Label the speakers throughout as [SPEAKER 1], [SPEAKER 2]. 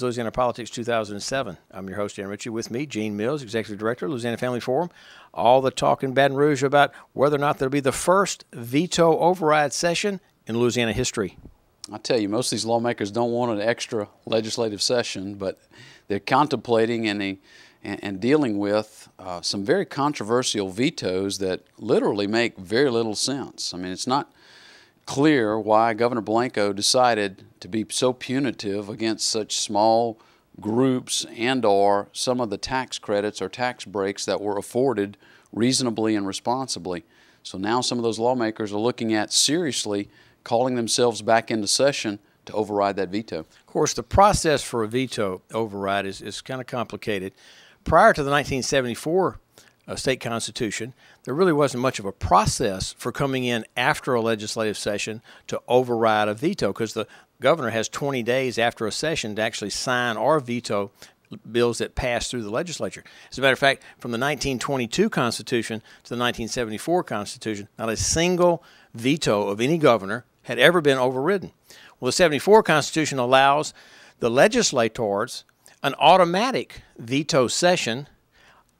[SPEAKER 1] Louisiana Politics 2007. I'm your host, Richey. With me, Gene Mills, Executive Director, Louisiana Family Forum. All the talk in Baton Rouge about whether or not there'll be the first veto override session in Louisiana history.
[SPEAKER 2] I tell you, most of these lawmakers don't want an extra legislative session, but they're contemplating and dealing with some very controversial vetoes that literally make very little sense. I mean, it's not clear why Governor Blanco decided to be so punitive against such small groups and/or some of the tax credits or tax breaks that were afforded reasonably and responsibly. So now some of those lawmakers are looking at seriously calling themselves back into session to override that veto.
[SPEAKER 1] Of course, the process for a veto override is kind of complicated. Prior to the 1974 state constitution, there really wasn't much of a process for coming in after a legislative session to override a veto, because the governor has 20 days after a session to actually sign or veto bills that pass through the legislature. As a matter of fact, from the 1922 Constitution to the 1974 Constitution, not a single veto of any governor had ever been overridden. Well, the 74 Constitution allows the legislators an automatic veto session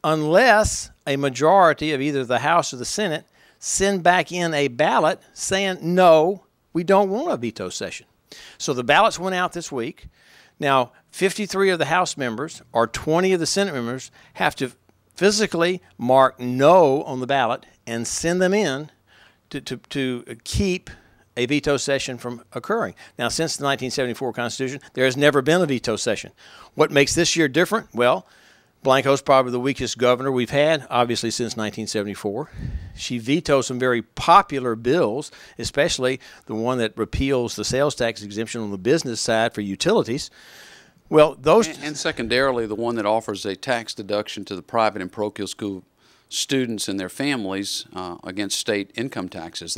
[SPEAKER 1] unless a majority of either the House or the Senate send back in a ballot saying, no, we don't want a veto session. So the ballots went out this week. Now, 53 of the House members or 20 of the Senate members have to physically mark no on the ballot and send them in to keep a veto session from occurring. Now, since the 1974 Constitution, there has never been a veto session. What makes this year different? Well, Blanco's probably the weakest governor we've had, obviously, since 1974. She vetoed some very popular bills, especially the one that repeals the sales tax exemption on the business side for utilities. Well, those
[SPEAKER 2] and secondarily, the one that offers a tax deduction to the private and parochial school students and their families against state income taxes.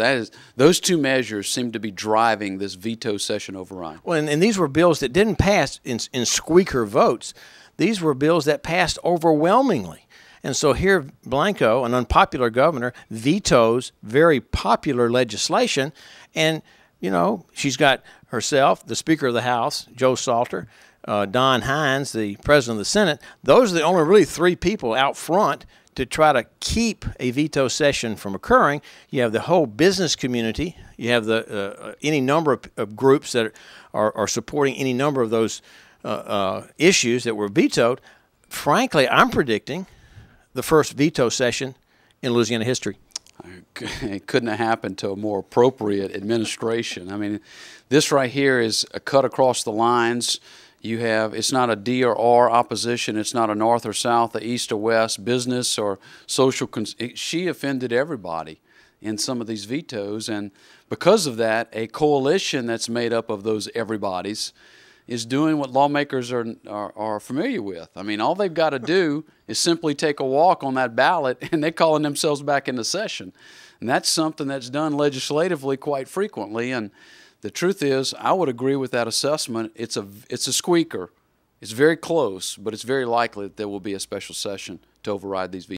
[SPEAKER 2] Those two measures seem to be driving this veto session override.
[SPEAKER 1] Well, and these were bills that didn't pass in squeaker votes. These were bills that passed overwhelmingly. And so here Blanco, an unpopular governor, vetoes very popular legislation. And, you know, she's got herself, the Speaker of the House, Joe Salter, Don Hines, the President of the Senate. Those are the only really three people out front to try to keep a veto session from occurring. You have the whole business community. You have the any number of groups that are supporting any number of those issues that were vetoed. Frankly, I'm predicting the first veto session in Louisiana history.
[SPEAKER 2] It couldn't have happened to a more appropriate administration. I mean, this right here is a cut across the lines. You have, it's not a D or R opposition. It's not a north or south, a east or west, business or social. She offended everybody in some of these vetoes. And because of that, a coalition that's made up of those everybody's is doing what lawmakers are familiar with. I mean, all they've got to do is simply take a walk on that ballot, and they're calling themselves back into session. And that's something that's done legislatively quite frequently. And the truth is, I would agree with that assessment. It's a squeaker. It's very close, but it's very likely that there will be a special session to override these vetoes.